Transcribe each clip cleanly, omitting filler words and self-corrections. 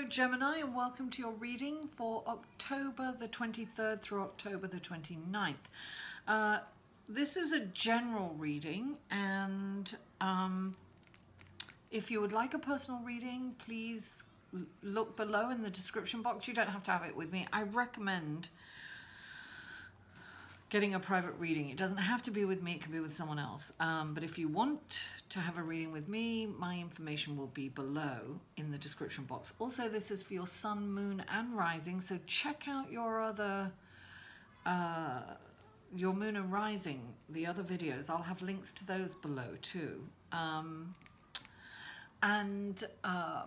Gemini, and welcome to your reading for October the 23rd through October the 29th. This is a general reading, and if you would like a personal reading, please look below in the description box. You don't have to have it with me. I recommend getting a private reading. It doesn't have to be with me, it can be with someone else. But if you want to have a reading with me, my information will be below in the description box. Also, this is for your sun, moon, and rising, so check out your other, your moon and rising, the other videos. I'll have links to those below too.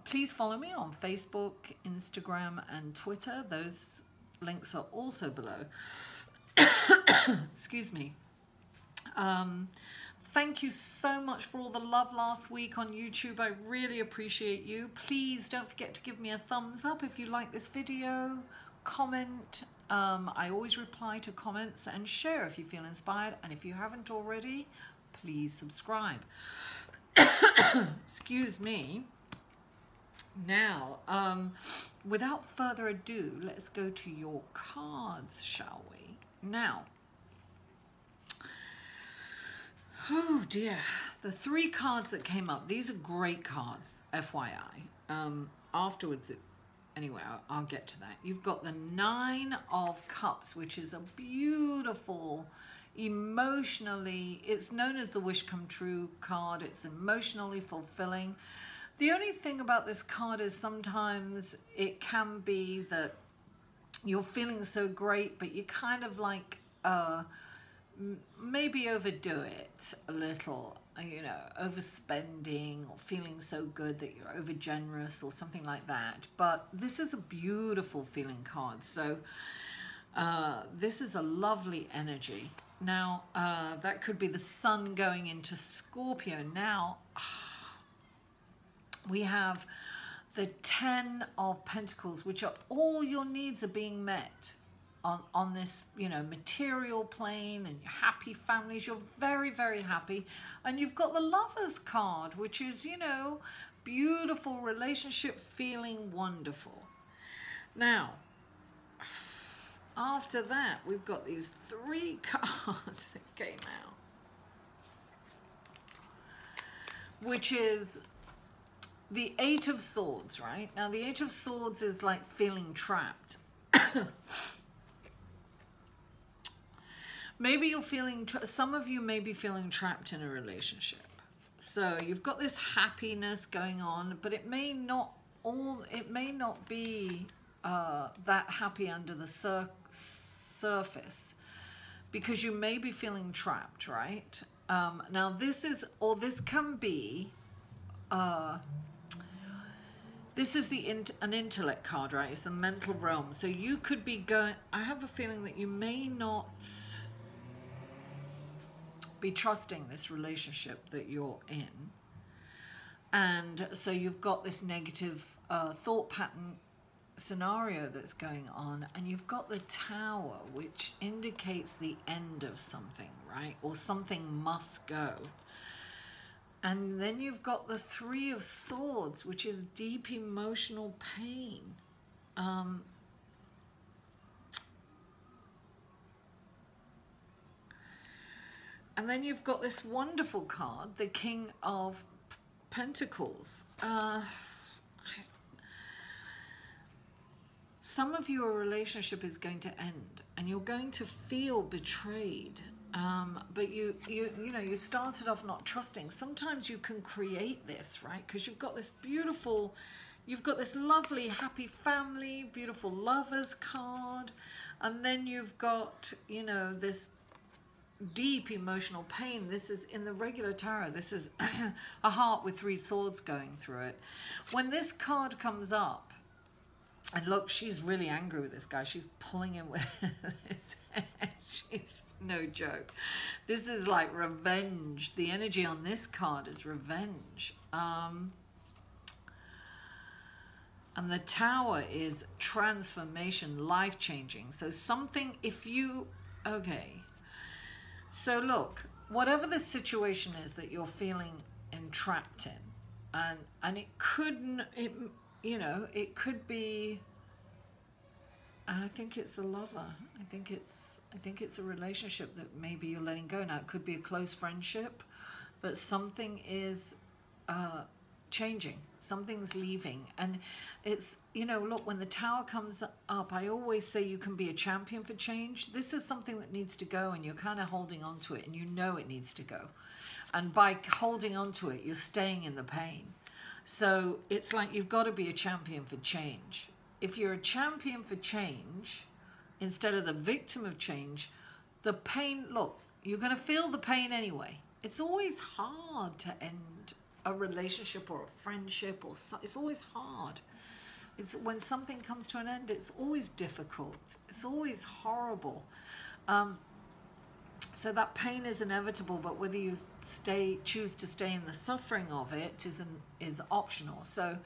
Please follow me on Facebook, Instagram, and Twitter. Those links are also below. Excuse me. Thank you so much for all the love last week on YouTube. I really appreciate you. Please don't forget to give me a thumbs up if you like this video. Comment. I always reply to comments, and share if you feel inspired. And if you haven't already, please subscribe. Excuse me. Now, without further ado, let's go to your cards, shall we? Now, oh dear, the three cards that came up, these are great cards, FYI. Afterwards, anyway, I'll get to that. You've got the Nine of Cups, which is a beautiful, emotionally, it's known as the wish come true card. It's emotionally fulfilling. The only thing about this card is sometimes it can be that you're feeling so great, but you kind of like maybe overdo it a little, you know, overspending, or feeling so good that you're over generous or something like that. But this is a beautiful feeling card, so this is a lovely energy. Now that could be the sun going into Scorpio. Now we have the 10 of Pentacles, which are all your needs are being met on this, you know, material plane, and your happy families. You're very, very happy. And you've got the Lovers card, which is, you know, beautiful relationship, feeling wonderful. Now, after that, we've got these three cards that came out, which is the Eight of Swords, right? Now, the Eight of Swords is like feeling trapped. Maybe you're feeling, some of you may be feeling trapped in a relationship. So you've got this happiness going on, but it may not be that happy under the surface, because you may be feeling trapped, right? Now this is, or this can be, this is an intellect card, right? It's the mental realm. So you could be going, I have a feeling that you may not be trusting this relationship that you're in. And so you've got this negative thought pattern scenario that's going on. And you've got the Tower, which indicates the end of something, right? Or something must go. And then you've got the Three of Swords, which is deep emotional pain. And then you've got this wonderful card, the King of Pentacles. Some of your relationship is going to end, and you're going to feel betrayed. But you know, you started off not trusting. Sometimes you can create this, right? Because you've got this beautiful, you've got this lovely happy family, beautiful Lovers card, and then you've got, you know, this deep emotional pain. This is in the regular tarot. This is a heart with three swords going through it. When this card comes up, and look, she's really angry with this guy. She's pulling him with his head. She's no joke. This is like revenge. The energy on this card is revenge. And the Tower is transformation, life-changing. So something, if you, okay. So look, whatever the situation is that you're feeling entrapped in, and it couldn't, you know, it could be, I think it's a lover. I think it's a relationship that maybe you're letting go now. It could be a close friendship, but something is changing. Something's leaving. And it's, you know, look, when the tower comes up, I always say you can be a champion for change. This is something that needs to go, and you're kind of holding on to it, and you know it needs to go. And by holding on to it, you're staying in the pain. So it's like you've got to be a champion for change. If you're a champion for change, instead of the victim of change, the pain, look, you're going to feel the pain anyway. It's always hard to end a relationship or a friendship, or it's always hard. It's when something comes to an end, it's always difficult. It's always horrible. So that pain is inevitable, but whether you choose to stay in the suffering of it is optional. So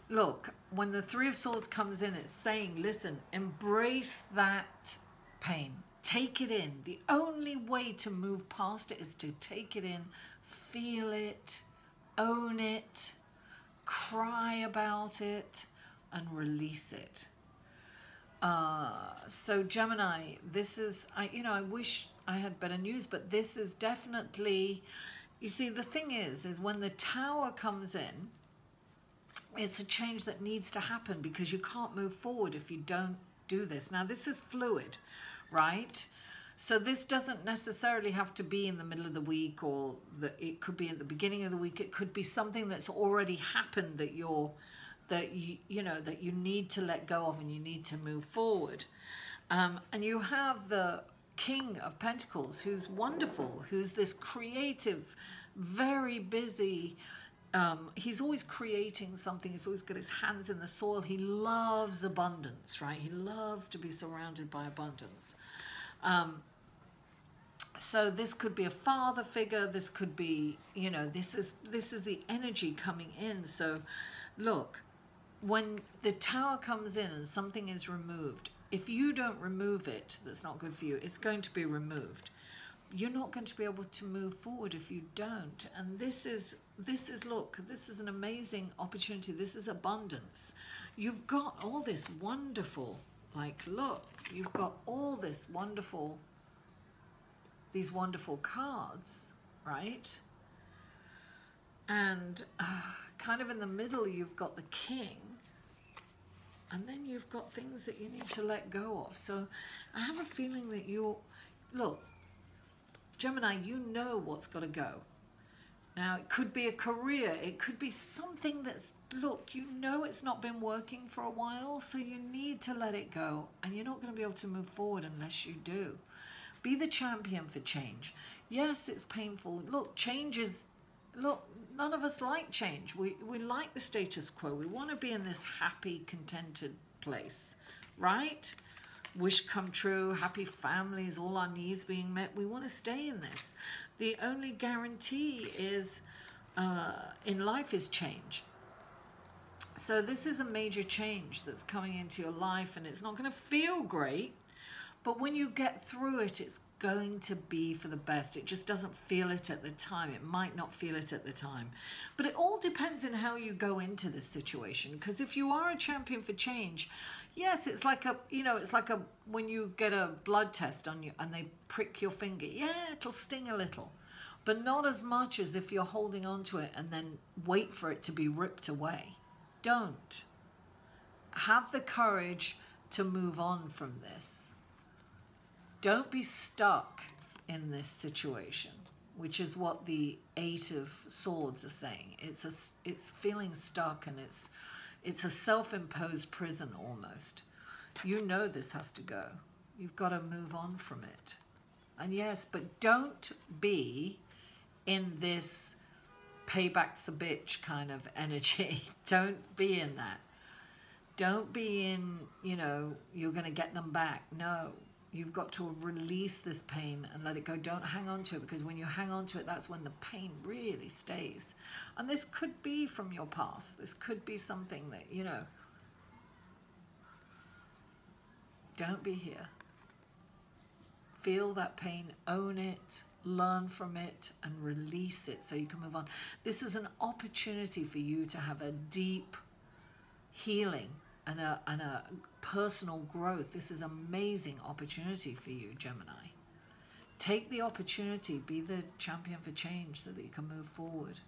look, when the Three of Swords comes in, it's saying, listen, embrace that pain. Take it in. The only way to move past it is to take it in, feel it, own it, cry about it, and release it. So Gemini, this is, I wish I had better news, but this is definitely, you see, the thing is when the tower comes in, it's a change that needs to happen, because you can't move forward if you don't do this. Now, this is fluid, right? So this doesn't necessarily have to be in the middle of the week, or it could be at the beginning of the week. It could be something that's already happened that you need to let go of, and you need to move forward. And you have the King of Pentacles, who's wonderful, who's this creative, very busy. He's always creating something. He's always got his hands in the soil. He loves abundance, right? He loves to be surrounded by abundance. So this could be a father figure. This could be, this is the energy coming in. So look, when the tower comes in and something is removed, if you don't remove it, that's not good for you. It's going to be removed. You're not going to be able to move forward if you don't. And this is look, this is an amazing opportunity. This is abundance. You've got all this wonderful, like, look, you've got all this wonderful, these wonderful cards, right? And kind of in the middle, you've got the King. And then you've got things that you need to let go of. So I have a feeling that look, Gemini, you know what's got to go. Now, it could be a career. It could be something that's, look, it's not been working for a while, so you need to let it go. And you're not going to be able to move forward unless you do. Be the champion for change. Yes, it's painful. Look, none of us like change. We like the status quo. We want to be in this happy, contented place, right? Wish come true, happy families, all our needs being met. We want to stay in this. The only guarantee is in life is change. So this is a major change that's coming into your life, and it's not going to feel great, but when you get through it, it's going to be for the best. It just doesn't feel it at the time. It might not feel it at the time, but it all depends on how you go into this situation. Because if you are a champion for change, yes, it's like when you get a blood test on you and they prick your finger. Yeah, it'll sting a little, but not as much as if you're holding on to it and then wait for it to be ripped away. Don't. Have the courage to move on from this. Don't be stuck in this situation, which is what the Eight of Swords are saying. It's feeling stuck, and it's a self-imposed prison almost. You know this has to go. You've got to move on from it. And yes, but don't be in this payback's a bitch kind of energy. Don't be in that. Don't be in, you're going to get them back. No. You've got to release this pain and let it go. Don't hang on to it, because when you hang on to it, that's when the pain really stays. And this could be from your past. This could be something that, don't be here. Feel that pain, own it, learn from it, and release it so you can move on. This is an opportunity for you to have a deep healing and a personal growth. This is an amazing opportunity for you, Gemini. Take the opportunity, be the champion for change so that you can move forward.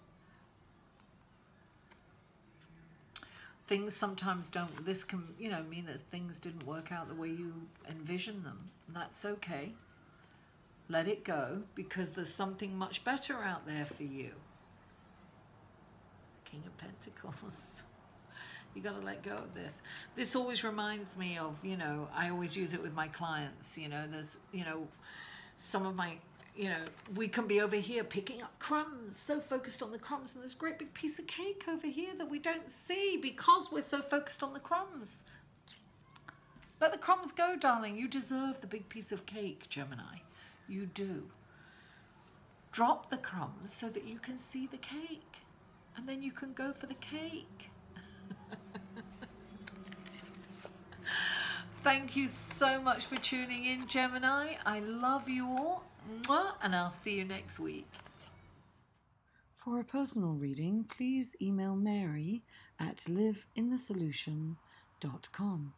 Things sometimes don't, this can, you know, mean that things didn't work out the way you envisioned them. And that's okay. Let it go, because there's something much better out there for you. King of Pentacles. You got to let go of this. This always reminds me of, you know, I always use it with my clients. You know, there's, you know, some of my, you know, we can be over here picking up crumbs, so focused on the crumbs, and there's a great big piece of cake over here that we don't see because we're so focused on the crumbs. Let the crumbs go, darling. You deserve the big piece of cake, Gemini. You do. Drop the crumbs so that you can see the cake, and then you can go for the cake. Thank you so much for tuning in, Gemini. I love you all. Mwah, and I'll see you next week. For a personal reading, please email Mary at liveinthesolution.com.